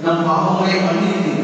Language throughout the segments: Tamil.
நம் பாவங்களை மன்னித்து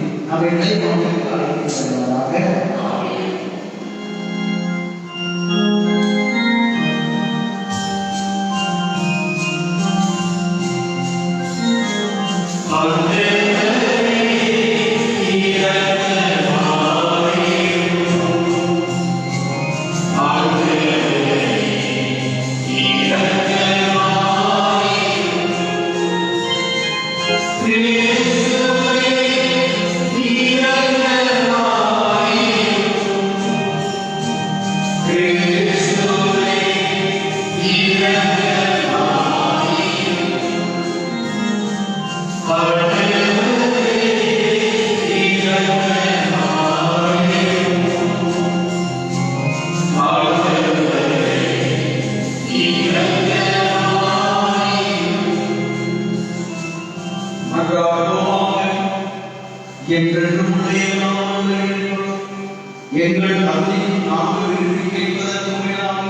எங்கள் தந்தையை நாங்கள் விரும்பி கேட்பதற்கு மேலாக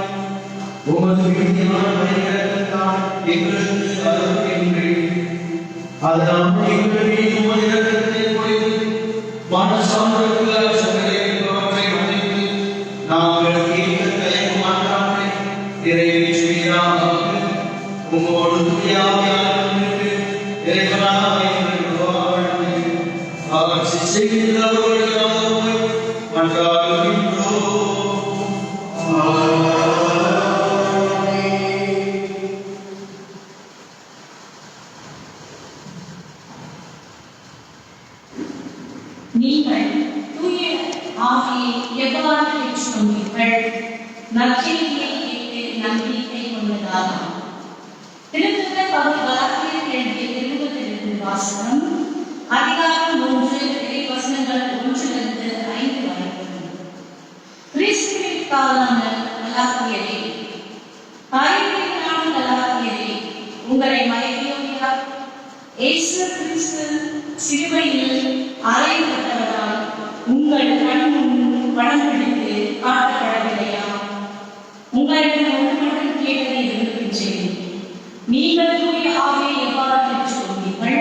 உமது விரும்பியான வழிகளுக்காக எங்களுக்கு அருள்கின்றேன். அதனால் எங்கள் மீது உமது இரக்கத்தை பொழிந்து மனசார்ந்தவர்களாக சகலவற்றை மன்னித்து நாங்கள் கேட்க தயங்க மாட்டாமல் நிறைவேற்றுவீராக. உமோடு துணியாமையாளர்களுக்கு இறைவனாக ஆட்சி செய்கின்றவர்களாக மன்றாடுகின்றோம். நீங்கள் தூய ஆவியை எவ்வாறு பெற்றுக்கொண்டீர்கள்? நற்செய்தியை கேட்டு நம்பிக்கை கொண்டதாகும். திருத்தூதர் பவுல் கலாத்தியர் எழுதிய திருமுகத்திலிருந்து வாசகம். அதிகாரம் 3 இறைவசனங்கள் 1-5 வரை. கிறிஸ்துவின் காலான கலாத்தியரே, அறிவியலான கலாத்தியரே, உங்களை மயக்கியோர் இயேசு கிறிஸ்து சிலுவையில் அறையப்பட்டவரால் உங்கள் கண் முன் படம் பிடித்து காட்டப்படவில்லையா? உங்களிடம் ஒன்று மட்டும் கேட்டதை விரும்புகின்றேன். நீங்கள் தூய ஆவியை எவ்வாறு பெற்றுக்கொண்டீர்கள்?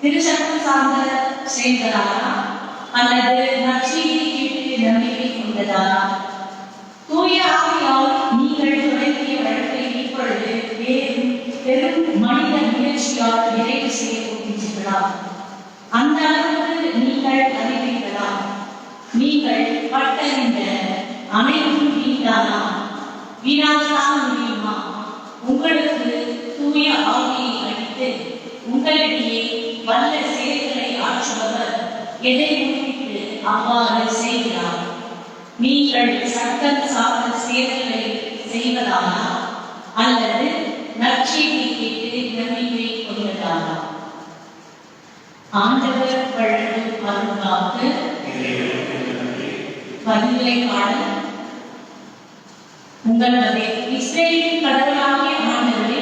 திருச்சட்டம் சார்ந்த செயல்களானா அல்லது நற்செய்தியை கேட்டு நம்பிக்கை கொண்டதானா? தூய ஆவியால் நீங்கள் தொடங்கிய வழக்கை இப்பொழுது வேறு பெரும் மனித முயற்சியால் நிறைவு செய்ய போகின்றீர்களா? அந்த அளவுக்கு நீங்கள் அறிவீர்களா? நீங்கள் பட்ட இந்த அனைத்தும் வீணானா? வீணாகத்தான் முடியுமா? உங்களுக்கு தூய ஆவியை அளித்து உங்களிடையே வல்ல செயல்களை ஆற்றுபவர் எதை முன்னிட்டு அவ்வாறு செய்கிறார்? நீங்கள் சட்டம் சார்ந்த செயல்களை செய்வதானா அல்லது நற்செய்தியை கேட்டு நம்பிக்கை கொள்வதானா? ஆண்டவர் வழங்கும் அருள்வாக்கு. பதிலை பாட உங்களது இஸ்ரேலின் கடவுளாகிய ஆண்டவரை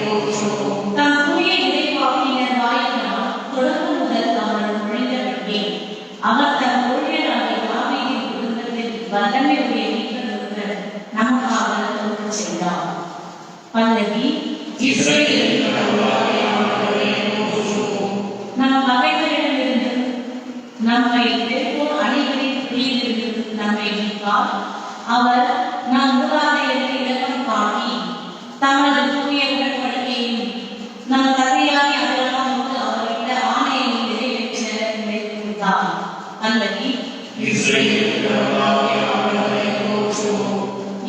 போற்றுவோம். தம் தூய இறைவாக்கினர் வாயினால் தொடர்பு முதல் அவர் மொழிந்தவர்களே, அவர் தம் ஊழியராகிய தாவீதின் குடும்பத்தில் வல்லமையுடைய மீட்பர் நமக்காக தோன்ற செய்தார். பல்லவி. நம் பகைவரிடமிருந்து நம்மை வெறுப்போர் அனைவரின் பிடியிலிருந்து நம்மை மீட்பார். அவர் நம் மூதாதையருக்கு இரக்கம் காட்டி தமது தூய உடன்படிக்கையும் நம் தந்தையாகிய ஆபிரகாமுக்கு அவரிட்ட ஆணையை நிறைவேற்ற நினைத்தார். பல்லவி.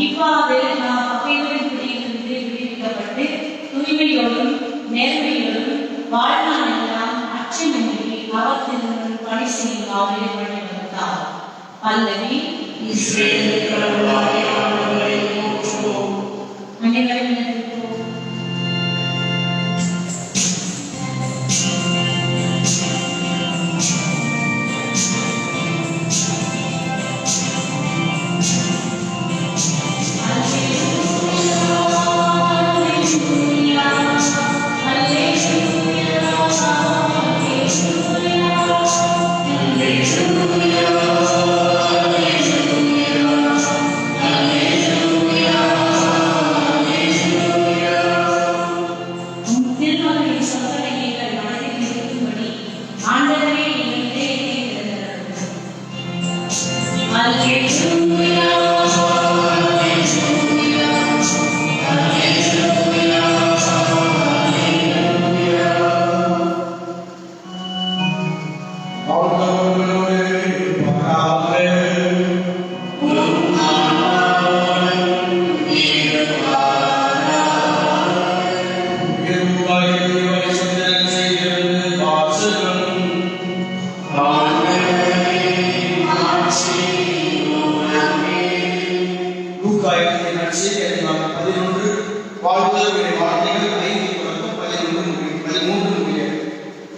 இவ்வாறு நாம் பகைவரின் பிடியிலிருந்து விடுவிக்கப்பட்டு தூய்மையோடும் நேர்மையோடும் வாழ்நாளெல்லாம் அச்சமின்றி அவர் திருமுன் பணி செய்யும் ஆவியை வழிவகுத்தார். பல்லவி. அனைவரும்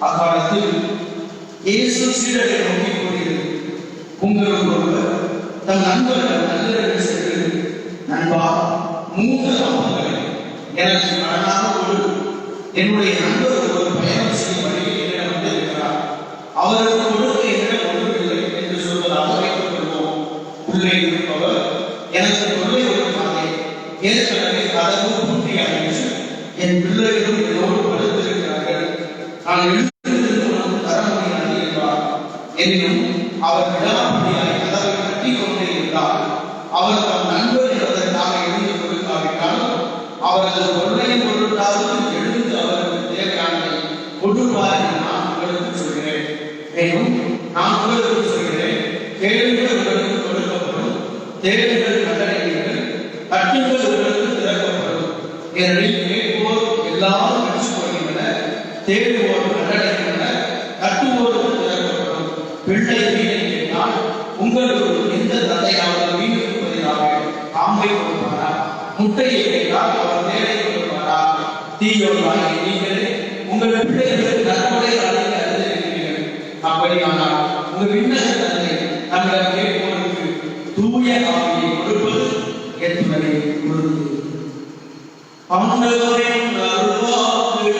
அக்காலத்தில் இயேசு சீடரை நோக்கி கூறியது, உங்களுக்கு ஒருவர் தன் நண்பர்கள் நல்ல சென்று, நண்பா, 3 அப்பங்களை எனக்கு கடனாக கொடு. என்னுடைய நண்பர் ஒரு பயணம் செய்யும் வழியில் என்னிடம் வந்திருக்கிறார். அவருக்கு எனினும் அவர் விடாப்பிடியாய் கதவை கட்டிக் கொண்டே இருந்தால் அவர் தம் நண்பர் என்பதற்காக எழுந்து கொடுக்காவிட்டாலும் அவரது கொள்ளையின் பொருட்டாவது எழுந்து அவருக்கு தேவையானதை கொடுப்பார் என்று நான் உங்களுக்கு சொல்கிறேன். மேலும் நான் உங்களுக்கு சொல்கிறேன், கேளுங்கள் உங்களுக்கு கொடுக்கப்படும், தேடுங்கள் கண்டடைவீர்கள், தட்டுங்கள் உங்களுக்கு திறக்கப்படும். ஏனெனில் கேட்போர் எல்லாரும் பெற்றுக்கொள்கின்றனர், தேடுவோர் கண்டடைகின்றனர், தட்டுவோருக்கு திறக்கப்படும். பிள்ளை வீணை கேட்டால் உங்களுக்கு எந்த தந்தையாவது வீணுக்கு பதிலாக பாம்பை கொடுப்பாரா? முட்டையை கேட்டால் அவர் தேவை கொடுப்பாரா? தீயோராகிய நீங்களே உங்கள் பிள்ளைகளுக்கு நற்கொடை அளிக்க அறிந்திருக்கிறீர்கள். அப்படியானால் உங்கள் விண்ணக தந்தை நம்மிடம் கேட்போருக்கு தூய ஆவியை கொடுப்பது எத்துணை உறுதி. ஆண்டவரின் அருள்வாக்கு.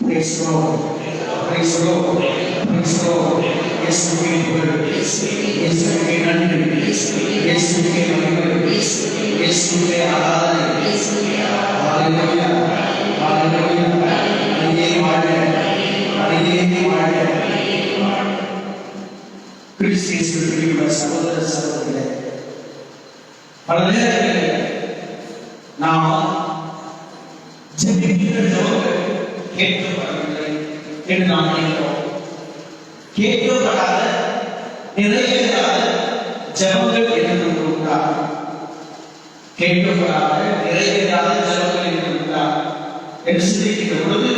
Praise the Lord. Praise the Lord. Praise the Lord. இயேசுவே புகழ். இயேசுவே நன்றி. இயேசுவே மகிமை. இயேசுவே ஆராதனை. ஹalleluya. ஹalleluya. நீயே வாழ்க. நீயே வாழ்க. கிறிஸ்துவின் சகோதர சகோதரிகளே, பல நேரங்களில் நாம் ஜெபிக்கிற ஜெபங்கள் கேட்கப்படவில்லை என்று நாம் நினைக்கிறோம். கேட்கப்படாத நிறைவேறாத ஜெபங்கள் என்று உண்டா? கேட்கப்படாத நிறைவேறாத ஜெபங்கள் என்று உண்டா என்று சிந்திக்கிற பொழுது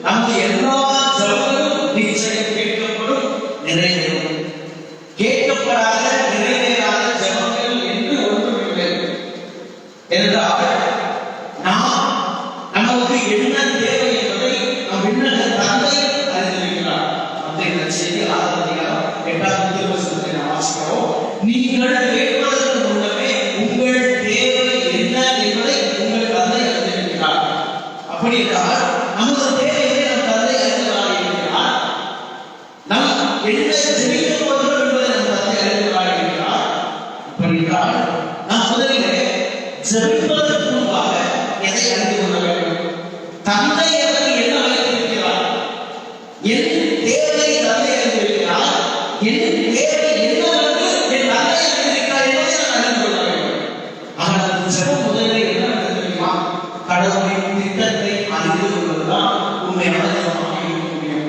நமக்கு எல்லா ஜெபங்களும் நிச்சயம் கேட்கப்படும், நிறைவேறும். கேட்கப்படாத நிறைவேறாத ஜெபங்கள் என்று ஒன்றுமில்லை என்றால் நமக்கு என்ன தேவை என்பதை நம் விண்ணக தந்தை அறிந்திருக்கிறார். அந்த செய்தி 6 அதிகாரம் 8வது திருவசனத்தை நாம் வாசிக்கிறோம். நீங்கள் கேட்பதற்கு முன்னமே உங்கள் தேவை என்ன என்பதை உங்கள் தந்தை அறிந்திருக்கிறார். அப்படி என்றால் நமது தேவையை நம் தந்தை அறிந்தவராக நாம் என்ன ஜெபிக்க போகிறோம் என்பதை நம் தந்தை அறிந்தவராக இருக்கிறார். அப்படி என்றால் நாம் முதலிலே ஜெபிப்பதற்கு முன்பாக எதை அறிந்து கொள்ள வேண்டும்? தந்தை எனக்கு என்ன அழைத்திருக்கிறார், என் தேவை தந்தை அறிந்திருக்கிறார், என் தேவை என்னவென்று என் தந்தை அறிந்திருக்கிறார் என்பதை நான் அறிந்து கொள்ள வேண்டும். ஆனால் ஜெபம் முதலிலே என்ன தெரியுமா? கடவுளின் திட்டத்தை அறிந்து கொள்வதுதான் உண்மையான ஜெபமாக இருக்க முடியும்.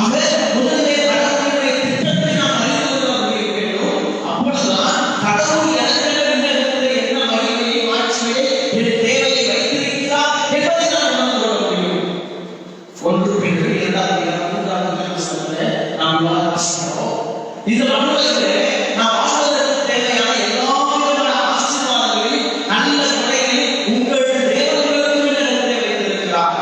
ஆக முதலிலே கடவுளுடைய திட்டத்தை நாம் அறிந்து கொள்ள வேண்டும். அப்பொழுதுதான் கடவுள் எனக்கு என்ன வழியை மாற்றியே என் தேவையை வைத்திருக்கிறார் என்பதை நான் உணர்ந்து கொள்ள முடியும். 1 பேதுரு 2:3 திருவசனத்திலே நாம் வாசிக்கிறோம். இந்த மனுஷத்திலே நாம் வாழ்வதற்கு தேவையான எல்லா விதமான ஆசீர்வாதங்களையும் நல்ல முறையில் உங்கள் தேவர்களுக்கு இடத்தை வைத்திருக்கிறார்.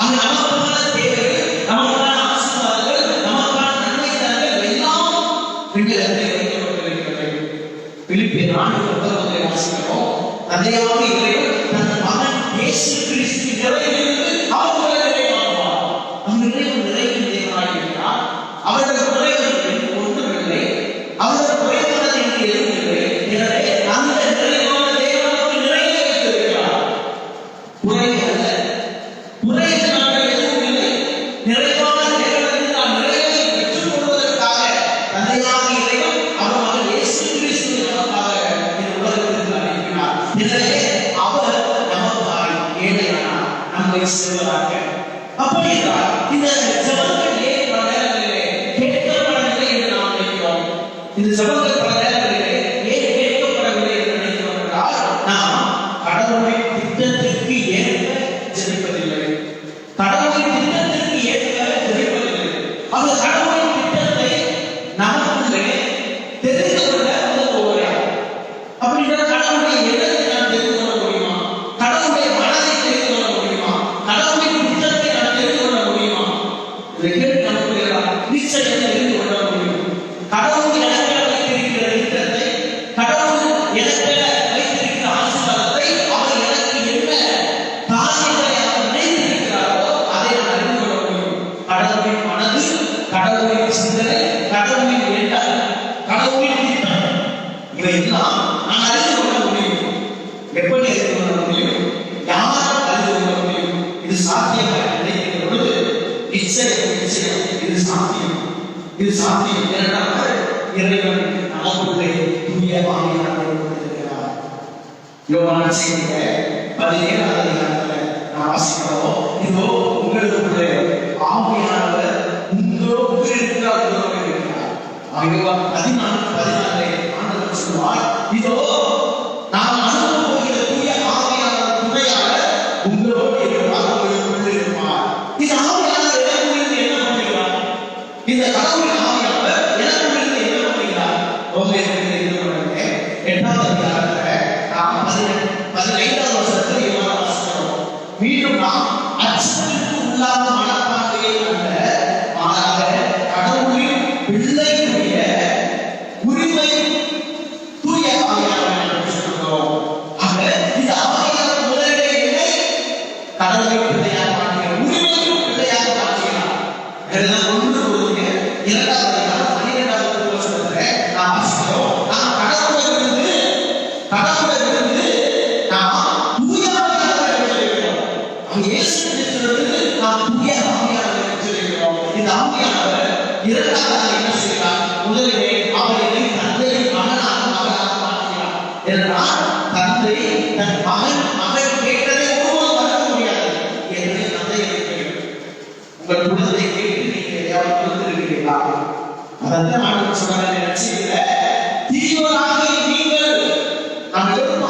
அந்த நமக்கான தேவைகள், நமக்கான ஆசீர்வாதங்கள், நமக்கான நன்மை தரங்கள் எல்லாம் இடத்தை வைக்கப்பட்டிருக்கிறது. பிலிப்பியர் 4:9 வாசிக்கிறோம். தந்தையாக இறைவன் தன் மகன் இயேசு கிறிஸ்துவின் நிறைவிலிருந்து அவர் நிறைவாக்குவார். அந்த நிறைவு நிறைவின் தேவனாக இருக்கிறார். அவரது குறைகள் ஒன்றுமில்லை, அவரது குறைபாடு என்று எதுவும் இல்லை. எனவே அந்த நிறைவான தேவனுக்கு நிறைவே வைத்திருக்கிறார். குறை அல்ல, குறையினால எதுவும் இல்லை. நிறைவான தேவனுக்கு நாம் நிறைவை பெற்றுக் கொள்வதற்காக தந்தையாக இறைவன் அவர் மகன் இயேசு கிறிஸ்துவை நமக்காக இந்த உலகத்திற்கு அனுப்பினார். எனவே அவர் நமக்காக ஏழையானார், நம்மை செல்வராக. அப்படி என்றால் இந்த ஜெபங்கள் ஏன் பல நேரங்களிலே கேட்கப்படவில்லை என்று நாம் நினைக்கிறோம்? இந்த ஜெபங்கள் பல நேரங்களிலே ஏன் கேட்கப்படவில்லை என்று நினைக்கிறோம் என்றால் நாம் கடவுளின் திட்டத்திற்கு ஏற்ப ஜெபிப்பதில்லை. கடவுளின் திட்டத்திற்கு ஏற்ப ஜெபிப்பதில்லை. அந்த கடவுளின் திட்டத்தை நமக்குள்ளே தெரிந்து கொள்ள உதவுகிறார். அப்படின்னா கடவுளுடைய எண்ணத்தை நாம் தெரிந்து கொள்ள முடியுமா? கடவுளுடைய மனதை தெரிந்து கொள்ள முடியுமா? கடவுளின் திட்டத்தை நாம் தெரிந்து கொள்ள முடியுமா? இதை சாத்தியம். இரண்டாவது, இறைவன் நமக்குள்ளே தூய ஆவியானவரை கொடுத்திருக்கிறார். யோவான் செய்தியிலே 17வது அதிகாரத்தில் நாம் வாசிக்கிறோம், இதோ உங்களுக்குள்ளே ஆவியானவர் உங்களோடு இருக்கிறார். யோவான் 14:14 ஆண்டவர் சொல்வார், இதோ நாம் அனுப்ப போகிற தூய ஆவியானவர் துணையாக உங்களோடு இருக்கிறார், உங்களுக்குள்ளே இருப்பார். இந்த ஆவியானவர் எனக்குள்ளிருந்து என்ன பண்ணுகிறார்? இந்த கடவுளின் ஆவியானவர் எனக்குள்ளிருந்து என்ன பண்ணுகிறார்? ரோமேயருக்கு 8வது அதிகாரத்தில் நாம் 15வது வசனத்தில் இவ்வாறு வாசிக்கிறோம், மீண்டும் நாம் அச்சத்திற்கு உள்ளாத மனப்பான்மையை அல்ல, மாறாக கடவுளின் பிள்ளைகளுடைய உரிமை தூய ஆவியானவர் என்று சொல்கிறோம். ஆக இந்த ஆவியானவர் முதலிலே என்னை கடவுளை பிள்ளையாக மாற்றுகிறார், உரிமையும் பிள்ளையாக மாற்றுகிறார். இதெல்லாம் ஒன்று கொடுங்க. 2வது அதிகாரம் 12வது வசனத்தில் நாம் வாசிக்கிறோம், நாம் கடவுளிலிருந்து நாம் தூய ஆவியானவரை பெற்றிருக்கிறோம். இயேசு கிறிஸ்துவிலிருந்து நாம் தூய ஆவியானவரை பெற்றிருக்கிறோம். இந்த ஆவியானவர் இரண்டாவது என்ன செய்கிறார்? முதலிலே அவர் என்னை தந்தையின் மகனாக மாற்றுகிறார். என்றால் தந்தை தன் மகன் கேட்டதை ஒருவரும் மறக்க முடியாது. என்னுடைய தந்தை உங்கள் குழந்தை கேட்டு நீங்கள் எதையாவது கொடுத்திருக்கிறீர்களா? அதான் ஆண்டவர் சொல்றாரு, ரட்சிக்கல தீவிரமாக நீங்கள் நாம் எல்லோரும்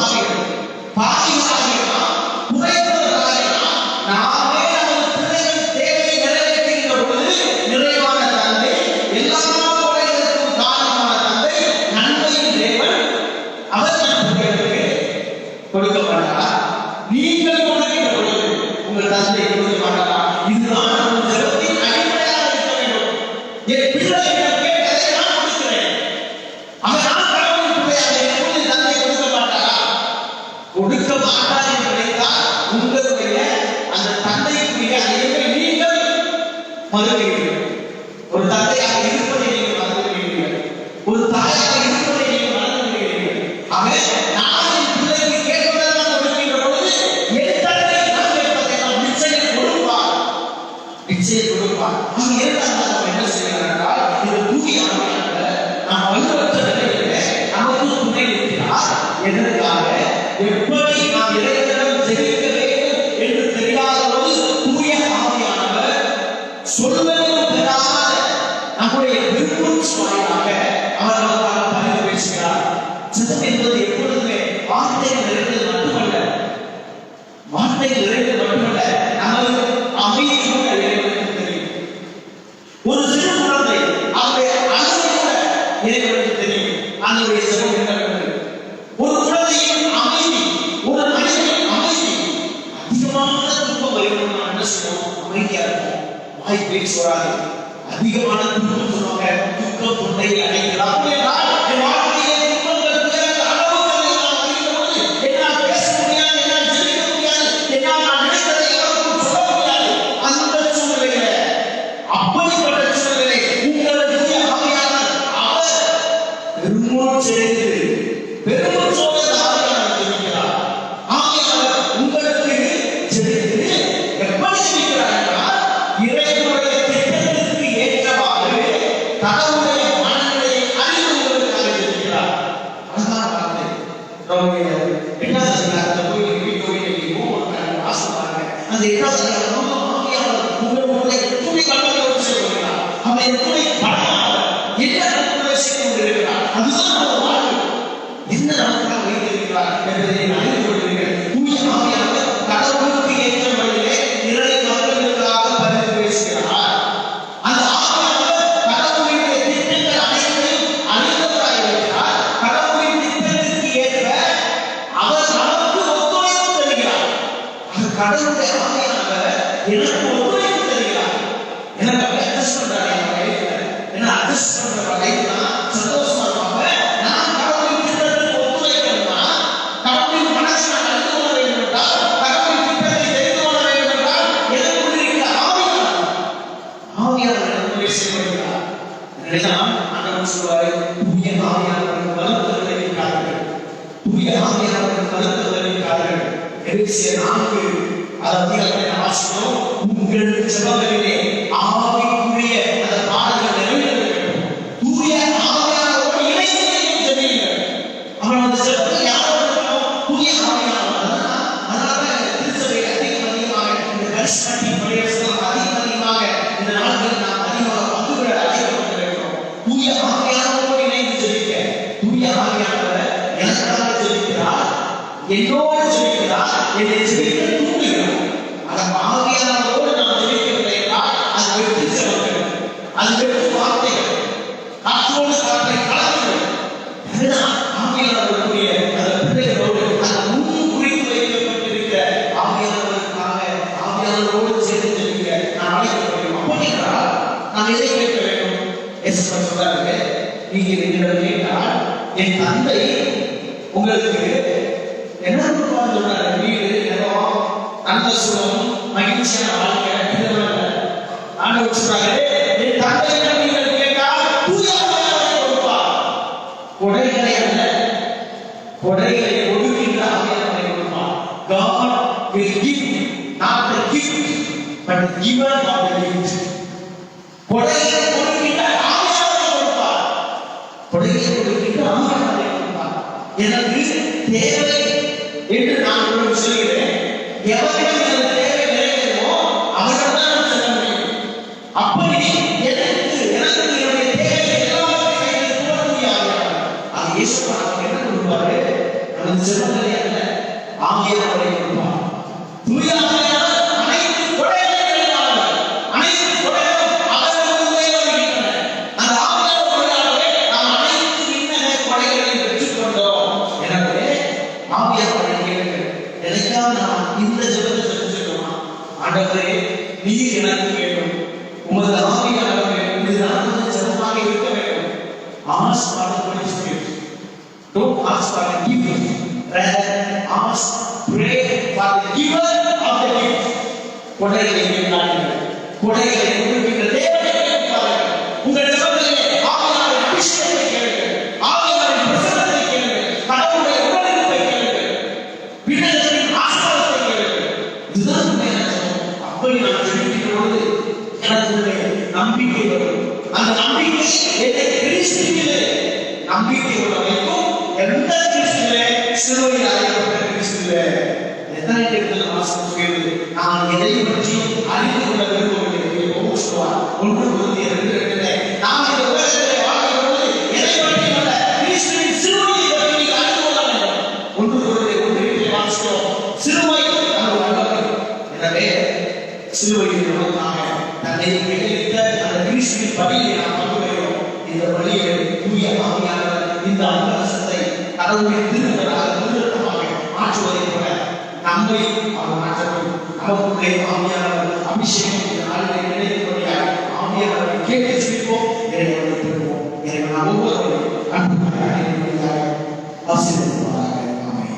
பாவிகளாகிறோம், குறைந்தவர்களாகிறோம். நாமே நமது பிள்ளைகள் தேவையை நிறைவேற்றுகின்ற பொழுது நிறைவான தந்தை, எல்லா குறைகளுக்கும் காரணமான தந்தை, நன்மையின் தேவன், அவர் நம் பிள்ளைகளுக்கு கொடுக்க மாட்டார். நீங்கள் கொடுக்கின்ற பொழுது உங்கள் தந்தை கொடுக்க மாட்டார். இதுதான் நம்ம ஜெபத்தின் அடிப்படையாக இருக்க வேண்டும். என் பிள்ளைகள் கேட்டதை நான் கொடுக்கிறேன். அவன் கடவுளின் பிள்ளையாக எப்போது தந்தை கொடுக்க மாட்டாரா? கொடுக்க மாட்டார் என்று நினைத்தால் உங்களுடைய அந்த தந்தைக்குரிய அறிவை நீங்கள் மறுக்கிறீர்கள். ஒரு தந்தையாக இருப்பதை நீங்கள் மறந்துவிடுவீர்கள், ஒரு தாயாக இருப்பதை நீங்கள் மறந்துவிடுவீர்கள். ஆக நான் என் பிள்ளைக்கு கேட்பதெல்லாம் கொடுக்கின்ற பொழுது என் தந்தை நான் கேட்பதை நான் நிச்சயம் கொடுப்பார், நிச்சயம் கொடுப்பார். ஆக இரண்டாவது நாம் என்ன செய்கிறார் என்றால், இது தூய ஆவியானவர் நாம் வலுவற்ற நிலையிலே நமக்கு துணை இருக்கிறார். எதற்காக? எப்படி நாம் இறைவனிடம் ஜெபிக்க வேண்டும் என்று தெரியாத போது தூய ஆவியானவர் சொல்வதும் பெறாத நம்முடைய விருப்பம் வாயிலாக அவர் நமக்காக பரிந்து பேசுகிறார். ஜெபம் என்பது எப்பொழுதுமே வார்த்தைகள் நிறைந்தது மட்டுமல்ல, வார்த்தைகள் நிறைந்தது மட்டுமல்ல, நமது அமைதி கூட இறைவனுக்கு தெரியும். ஒரு சிறு குழந்தை அவருடைய அழுகை கூட இறைவனுக்கு தெரியும். அதனுடைய ஜெபம் என்னவென்று ஒரு குழந்தையின் அமைதி, ஒரு மனிதனின் அமைதி, அதிகமான துன்பம் வரும் நாம் என்ன செய்வோம்? அமைதியா இருப்போம், வாய் பேச்சு வராது. அதிகமான துன்பம் சொல்லுவாங்க, துக்கம் தொண்டையை அடைக்கலாம். என் வாழ்க்கையிலே துன்பங்கள் துயரங்கள் அளவுக்கு அதிகமாக வருகின்ற பொழுது என்னால் பேச முடியாது, என்னால் ஜெபிக்க முடியாது, என்னால் நான் நினைத்ததை எவருக்கும் சொல்ல முடியாது. அந்த சூழ்நிலையில, அப்படிப்பட்ட சூழ்நிலை உங்கள் தூய ஆவியானவர் அவர் பெருமூச்செடுத்து பெருமூச்சோடு ஆவியானவர் ஜெபிக்கிறார். ஆவியானவர் உங்களுக்கு ஜெபித்து எப்படி ஜெபிக்கிறார் என்றால், இறைவனுடைய திட்டத்திற்கு ஏற்றவாறு கடவுளுடைய மனநிலையை அறிந்து உங்களுக்காக ஜெபிக்கிறார். அழகான வார்த்தை. ரோமேயர் 8வது அதிகாரத்தில் போய் கோயிலுக்கு வாசமாக அந்த 8வது அதிகாரம் ஆவியானவர் உங்களுடைய துணை கடவுளோடு செய்கிறார். அவருடைய துணை படையாளர் என்ன நமக்குள்ளே செய்து கொண்டிருக்கிறார்? அதுதான் நம்ம வாழ்க்கை. என்ன நமக்காக வைத்திருக்கிறார் என்பதை அறிந்து கொள்வீர்கள். தூய ஆவியானவர் கடவுளுக்கு ஏற்ற வழியிலே இறை மக்களுக்காக பரிந்து பேசுகிறார். அந்த ஆவியானவர் கடவுளுடைய திட்டங்கள் அனைத்தையும் அறிந்தவராய் இருக்கிறார். கடவுளின் திட்டத்திற்கு ஏற்ப அவர் நமக்கு ஒத்துழைப்பு தருகிறார். கடவுளுடைய ஆவியானவர் எனக்கு ஒத்துழைப்பு தருகிறார். எனக்கு அட்ஜஸ்ட் பண்றாரு என் லைஃப்ல. என்ன அட்ஜஸ்ட் பண்ற லைஃப்னா சந்தோஷமா இருப்பாங்க. நான் கடவுளின் திட்டத்துக்கு ஒத்துழைக்கணும்னா, கடவுளின் மனசை நான் அறிந்து கொள்ள வேண்டும் என்றால், கடவுளின் திட்டத்தை தெரிந்து கொள்ள வேண்டும் என்றால், எனக்குள் இருக்கிற ஆவியானவர் எனக்குள்ளே செயல்படுகிறார். இதனால்தான் ஆண்டவர் சொல்வாரு, தூய ஆவியானவருக்கு வலுத்து விளைவிக்காதீர்கள், தூய ஆவியானவருக்கு வலுத்து விளைவிக்காதீர்கள். எபேசியர் 4 அதிகாரத்தை வாசிக்கிறோம். உங்கள் ஜெபங்களிலே ஆவிக்குரிய அந்த பாடல்கள் நிறைவேற வேண்டும். கஸ்மெட்டிக் பிரேயர்ஸ் அதிகமாக இந்த நாட்களில் நாம் அதிகமாக பங்குபெற அழைக்கப்பட்டிருக்கிறோம். தூய ஆவியானவரோடு இணைந்து ஜெபிக்க, தூய ஆவியானவர் எனக்காக ஜெபிக்கிறார், என்னோடு ஜெபிக்கிறார், என்னை ஜெபிக்க தூண்டுகிறார். அந்த ஆவியானவரோடு நாம் ஜெபிக்கவில்லை என்றால் அது வெற்றி ஜெபங்கள், அது வெற்றி வார்த்தைகள், காற்றோடு காற்றை கலந்துகள். அதுதான் ஆவியானவருடைய அந்த பிள்ளைகளோடு அந்த முன் குறித்து வைக்கப்பட்டிருக்கிற ஆவியானவருக்காக ஆவியானவரோடு சேர்ந்து ஜெபிக்க நாம் அழைக்கப்படுகிறோம். அப்படின்றால் நாம் எதை கேட்க வேண்டும்? எஸ்எஸ் சொல்றாரு, நீங்க என்னிடம் கேட்டால் என் தந்தை உங்களுக்கு என்ன கொடுப்பான்னு சொல்றாரு. வீடு, இடம், அந்தஸ்தும் மகிழ்ச்சியான வாழ்க்கை இதெல்லாம் ஆண்டவர் சொல்றாரு, என் தந்தையிடம் நீங்கள் கேட்டால் தூய ஆவியானவரை கொடுப்பார். கொடைகளை அல்ல, கொடைகளை கொடுக்கின்ற ஆவியானவரை கொடுப்பார். God will give, not the gift, but the giver of the gift. கொடைகளை கொடுக்கின்ற ஆவியானவரை கொடுப்பார். கொடைகளை கொடுக்கின்ற ஆவியானவரை கொடுப்பார். எனக்கு தேவை என்று நான் உங்களுக்கு சொல்கிறேன். எவரிடம் எனது தேவை நிறைவேறுமோ அவரிடம் தான் நான் செல்ல முடியும். அப்படி எனக்கு என்னுடைய தேவை எல்லாவற்றையும் போட முடியாது. அது இயேசு நமக்கு என்ன கொடுப்பாரு? நமது செல்வங்களை அல்ல, ஆவியானவரை கொடுப்பார். தூய ஆவியானவர் அனைத்து கொடைகளையும் கொடுப்பார். அனைத்து கொடைகளும் அவரிடமிருந்தே வருகின்றன. அந்த ஆவியானவராலே நாம் அனைத்து விண்ணக கொடைகளையும் பெற்றுக்கொண்டோம். எனவே ஆவியானவரை கேளுங்கள். எனக்காக நான் இந்த ஜெபத்தை செஞ்சுட்டோமா? ஆண்டவரே, நீர் எனக்கு வேண்டும், உமது ஆவியானவர் வேண்டும். இது நான் ஜெபமாக இருக்க வேண்டும். Ask for the Holy Spirit. Don't ask for the gift. Rather ask, pray for the giver of the gift. கொடைகளை கேட்காதீர்கள். கொடைகளை கொடுக்கின்ற தேவனை கேட்காதீர்கள். உங்கள் ஜெபத்திலே ஆவியானவரின் அபிஷேகத்தை கேளுங்கள். ஆவியானவரின் பிரசன்னத்தை கேளுங்கள். கடவுளுடைய உடனிருப்பை கேளுங்கள். விடுதலையின் ஆசீர்வாதத்தை கேளுங்கள். இதுதான் உண்மையான ஜெபம். அப்படி நான் ஜெபிக்கின்ற பொழுது எனக்குள்ளே நம்பிக்கை வரும். அந்த நம்பிக்கை என்னை கிறிஸ்துவிலே நம்பிக்கை உள்ள வைக்கும். எந்த கிறிஸ்துவிலே? சிலுவையில் அறையப்பட்ட கிறிஸ்துவிலே. எத்தனை இடத்தில் வாசம் சொல்கிறது? நான் எதை பற்றி அறிந்து கொள்ள விரும்பவில்லை. ஒவ்வொரு சொல்வார், 1:2 நாம் இந்த உலகத்திலே வாழ்கிற பொழுது எதை பற்றி அல்ல, கிறிஸ்துவின் சிலுவையை பற்றி நீங்கள் அறிந்து கொள்ள வேண்டும். 1:1 வாசிக்கிறோம். சிலுவை நமது வல்லமை. எனவே சிலுவையில் நமக்காக தன்னை கையளித்த அந்த கிறிஸ்துவின் பலியை நாம் பங்குபெறுகிறோம். இந்த பலியை தூய ஆவியானவர் இந்த அன்பரசத்தை கடவுளின் திருத்தமாக மாற்றுவதை போல நம்மை அவர் மாற்றட்டும். நமக்குள்ளே ஆவியானவர் அபிஷேகம் நாளிலே நினைவுபடியாக ஆவியானவரை கேட்டு சிரிப்போம், இறைவனை பெறுவோம். இறைவன் நாம் ஒவ்வொருவரும் அன்புக்காக ஆசீர்வதிப்பாராக. ஆமென்.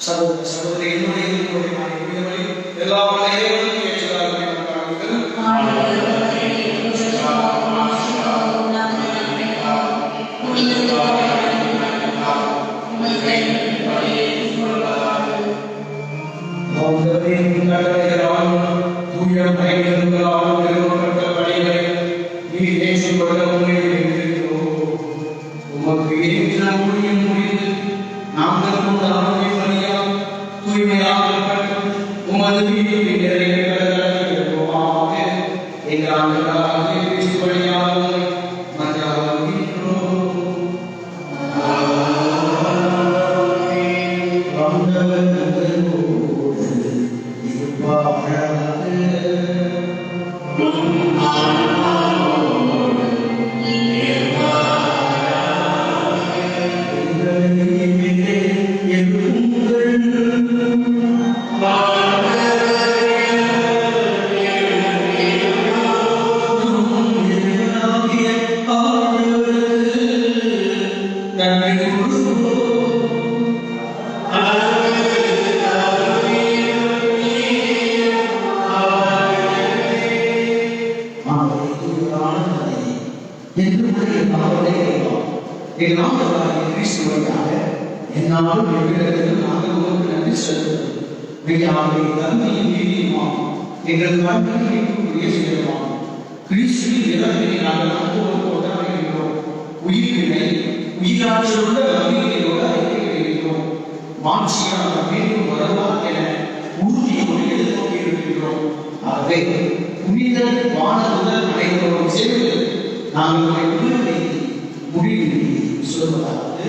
சகோதர சகோதரி என்னுடைய எல்லா வகையிலும் ஏற்றுகிறார்கள். தூய பயங்களால் நிறுவப்பட்ட வழிகளை நீ ஏற்றுக்கொள்ள முன்னேறி என்று நாங்களே கேட்கிறோம். எங்கள் ஆண்டவராகிய கிறிஸ்து வழியாக என்னாலும் எவ்விடத்திலும் நாங்கள் உங்களுக்கு நன்றி செலுத்துகிறோம். மெய்யாகவே தன்மையும் நீதியுமாம் எங்கள் கண்களுக்குரிய செய்யலாம். கிறிஸ்துவின் இறப்பினை நாங்கள் அன்போடு கொண்டாடுகின்றோம். உயிர்ப்பினை உயிராற்றலுள்ள நம்பிக்கையோடு அறிக்கையிடுகின்றோம். மாட்சியாக மீண்டும் வருவார் என உறுதியோடு எதிர்நோக்கி இருக்கின்றோம். ஆகவே புனித வானதுடன் அனைவரோடு சேர்ந்து நாங்கள் முடிவு சொல்வதாவது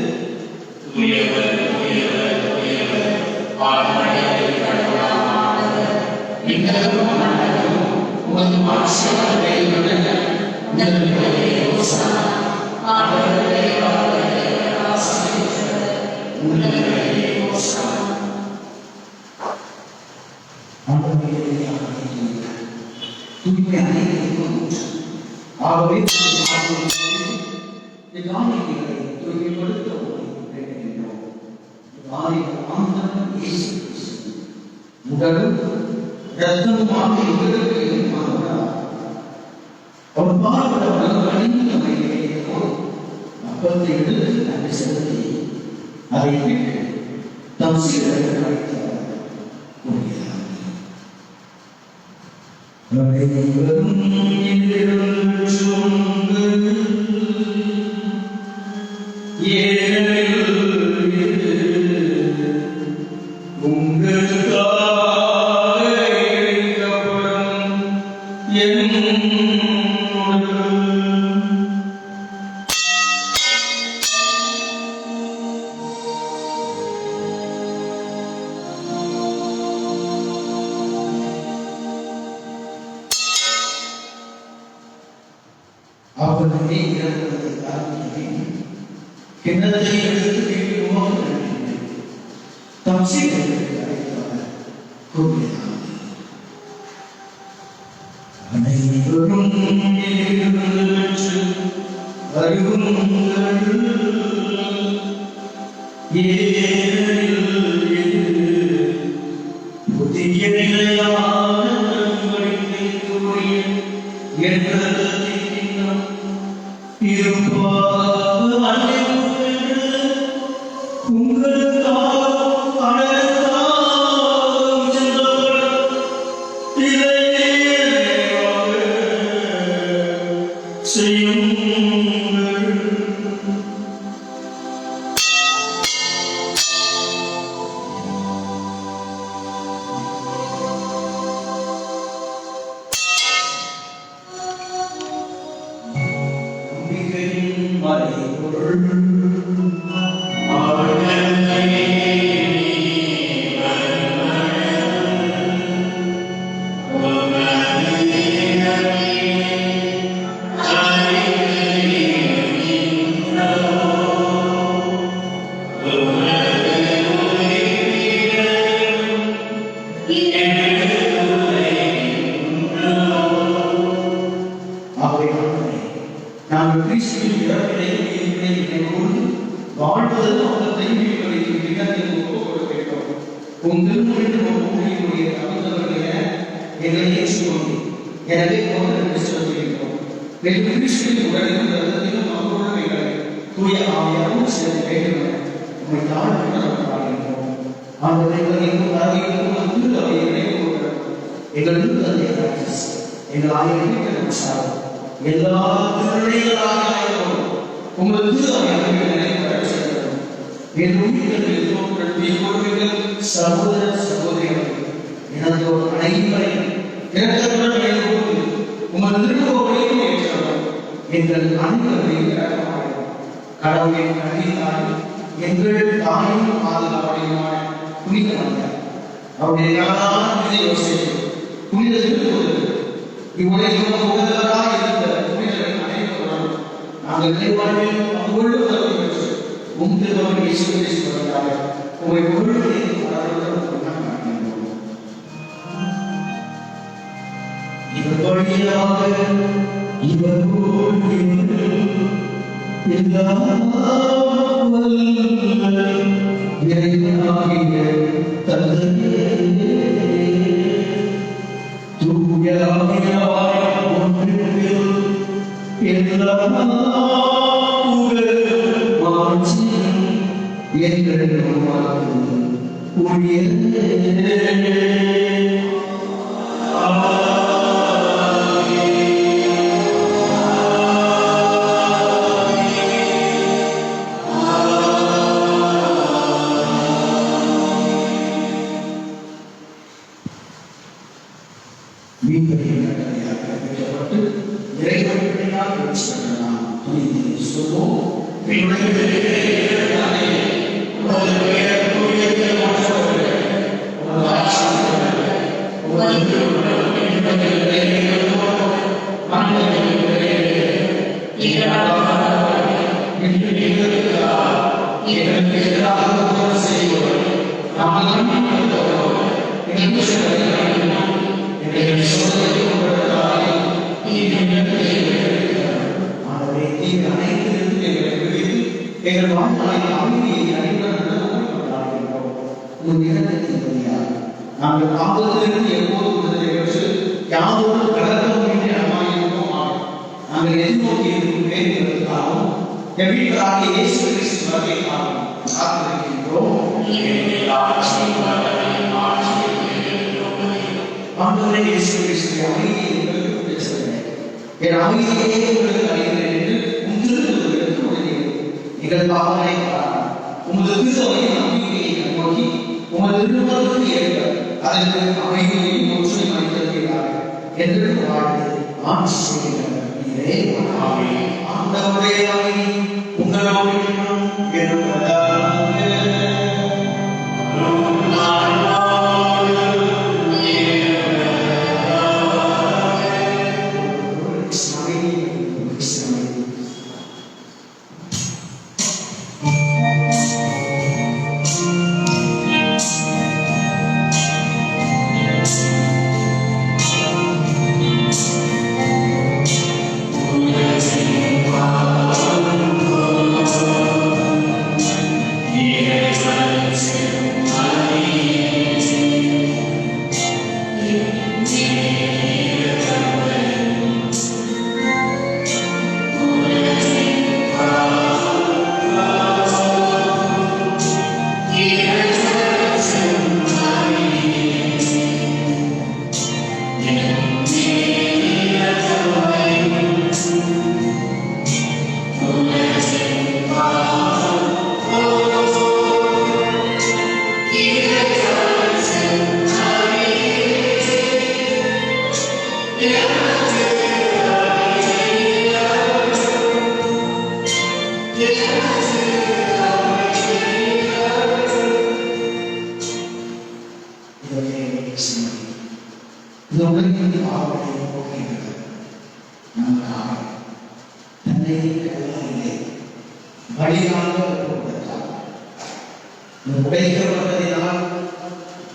உடலும் ரத்தமுமாக எங்களுக்கு ஒரு பாடுபட அப்பத்தை எடுத்து நன்றி செலுத்தி அதை விட்டு தம் சீடர்கள் அழைத்தார். அவர்களே இறந்ததை தாக்கினேன். கிண்ணத்தை எடுத்து வீட்டுமாக தம் சீடர்களுக்கு அழைத்தார். கூறினார், அனைவரும் எழுந்து வருகுங்கள். ஏனெனில் இது புதிய நிலையான நல்வழிக்குரிய என் இரத்தத்தின் கிண்ணம். இருப்பாக உங்களுக்காக அனைவருக்காகவும் சிந்தப்படும் இதையாக செய்யுங்கள். நாங்கள் கிறிஸ்துவின் இறப்பினை நினைவோடு வாழ்வதன் நோக்கத்தை மீட்பளிக்கும் தினத்தை கொடுக்கிறோம். உன் திருமுறையில் ஊழியருடைய தகுந்தவர்கள எங்களை ஏற்றுக்கொண்டு எனவே செலுத்துகின்றோம். மேலும் கிறிஸ்துவின் உடலிலும் ரத்தத்திலும் அவரோடு எங்களை தூய ஆவியாரும் செலுத்த வேண்டும் என உண்மை தாழ்வுகின்றோம். ஆண்டவரை எங்கள் திரு அவையை நினைவு எங்கள் தந்தை எங்கள் ஆயிரம் சார் எல்லா திருநிலைகளாக உங்கள் திரு சகோதர சகோதரிகள் எனது அனைவரையும் உங்கள் திருக்கோவிலையும் ஏற்றவர் எங்கள் அனைவரையும் கடவுளின் கல்வித்தால் எங்கள் தாயும் பாதுகாப்படையுமான புனிதமாக அவருடைய புனித திருக்கோவில் இவ்வுலகில் உகந்தவராக இருந்த புனிதர்கள் அனைவரும் நாங்கள் நிலைவாழ்வில் பங்குள்ள உதவி பெற்று உம் திருமகன் இயேசு கிறிஸ்துவுக்காக உம்மை பொருளுடைய இவர் வழியாக இவரோடு எல்லா இறைவனாகிய தந்தையே தூய ஆவியாய் ஒன்றில் நாங்கள் ஆபத்திலிருந்து எப்போதும் விடுதலை பெற்று யாதோடு கலக்கமின்றி அனுமானிப்போம். நாங்கள் எதிர்நோக்கி இருக்கும் வேறுகளுக்காகவும் என் வீட்டராகிய இயேசு கிறிஸ்து வருகைக்காகவும் காத்திருக்கின்றோம். ஆண்டவரே இயேசு கிறிஸ்து அமைதியை உங்களுக்கு பேசுகிறேன், என் அமைதியை உங்களுக்கு அளிக்கிறேன் என்று உங்களுடைய நிகழ்வாக உமது திருவையின் நம்பிக்கையை நோக்கி உமது விருப்பத்துக்கு ஏற்ப அதற்கு அமைதியையும் ஒற்றுமை அளிக்கிறார்கள் என்று வாழ்ந்து ஆட்சி செய்கின்றனர். ஆண்டவரே அமைதி உங்களோடு இருப்பதாக.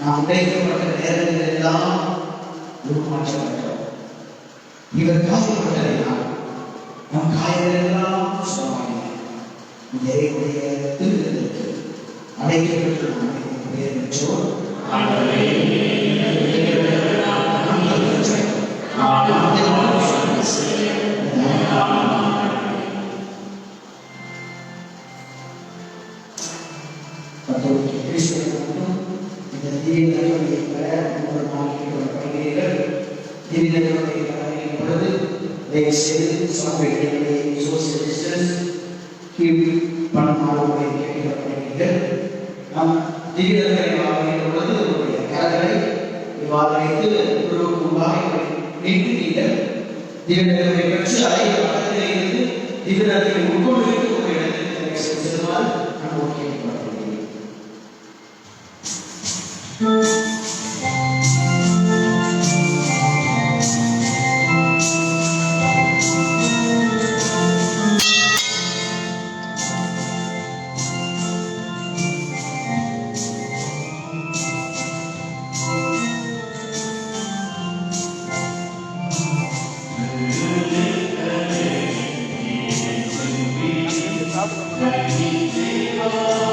நாம் உடைக்கப்பட்ட நேரங்கள் எல்லாம் உருமாற்றப்பட்டோம். இவர் காயப்பட்டதினால் நம் காயங்கள் எல்லாம் சுகமாகின. இறைவனுடைய திருத்தலுக்கு அடைக்கப்பட்டு பெயர் பெற்றோர். Thank you.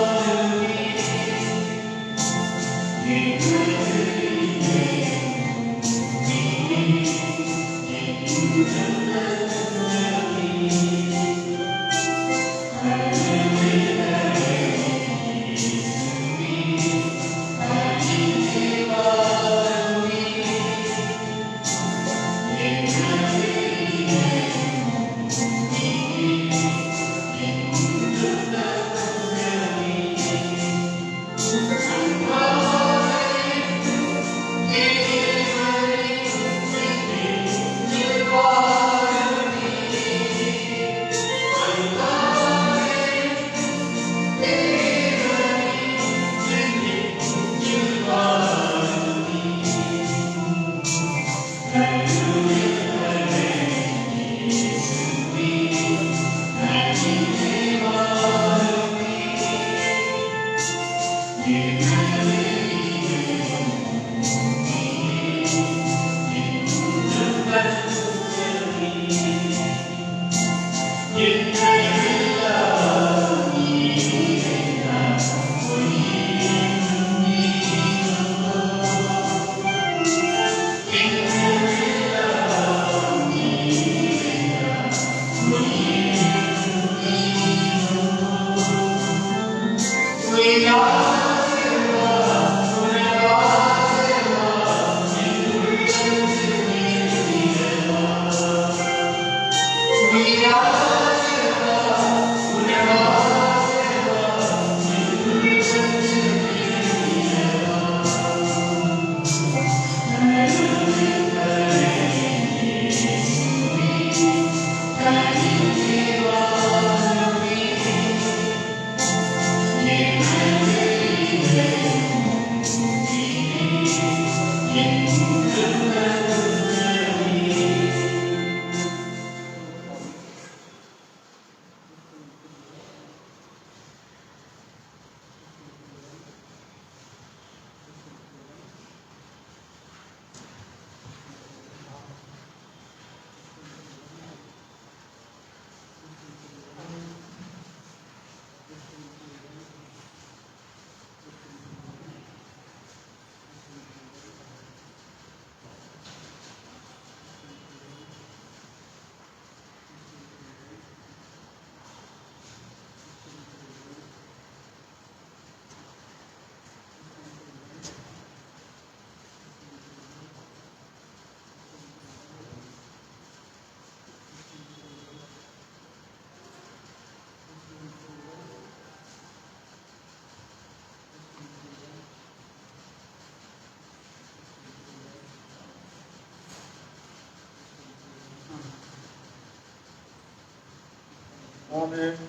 ஆமென்.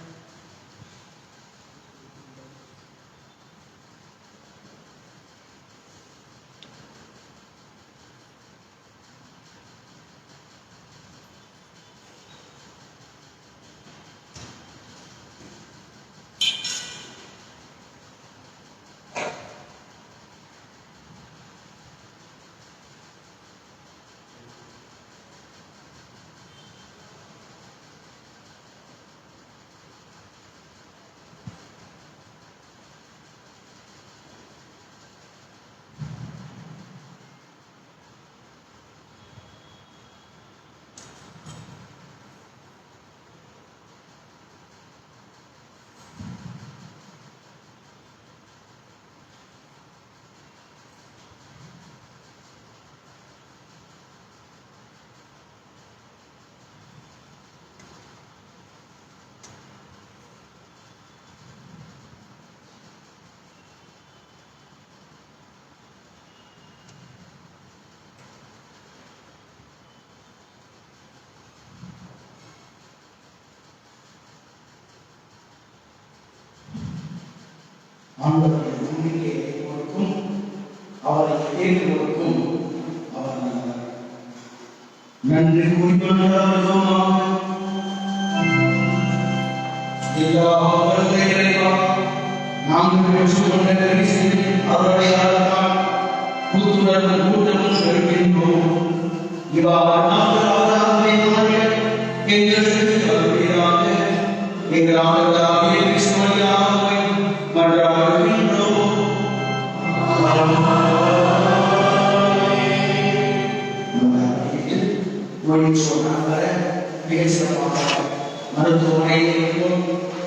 ஆண்டவரை நம்பிக்கை வைப்போருக்கும் அவரை தேடுவோருக்கும் அவர் நல்லவர். நன்றி கூறிக்கொள்கிறோம். நாங்கள் பெற்றுக்கொண்ட பரிசில் அவருடைய கூட்டுடன் கூட்டமும் பெறுகின்றோம். இவ்வாறு நாங்கள் ஆராதனை நாளில் எங்களுக்கு வருவீராக. எங்கள் ஆண்டவராகிய கிறிஸ்து வழியாக மன்றாடுகின்றோம். நோயின் சொன்னாங்க மிகச் சிறப்பாக மருத்துவமனையில்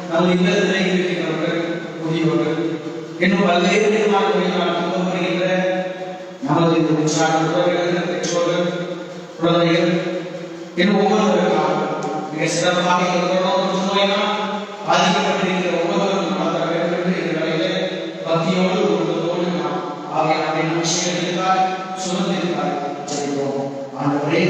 நமது இல்லத்தில் இருக்கிறவர்கள் முதியவர்கள் இன்னும் பல்வேறு விதமான நோய்களால் துன்பப்படுகின்ற நமது உற்சாக உறவினர்கள் பெற்றோர்கள் குழந்தைகள் இன்னும் ஒவ்வொருவருக்காக மிக சிறப்பாக நோயினால் பாதிக்கப்பட்டிருக்கிற ஒவ்வொருவரும் மாற்ற வேண்டும் என்று இந்த நிலையிலே பக்தியோடு ஒருவரோடு நாம் ஆகிய விஷயத்திற்காக சுமந்திருக்கார் செய்கிறோம். ஆண்டவரே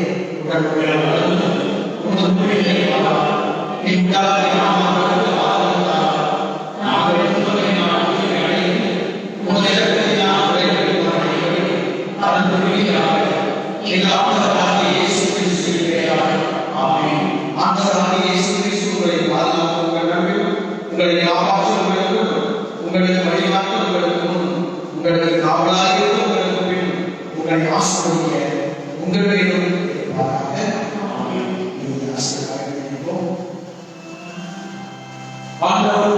உங்களுக்கு வழிகாட்ட உங்களுக்கு முன் உங்களுக்கு காவலாக உங்களுக்கு பின் உங்களை ஆசிரிய உங்களுடைய ஆண்டவர்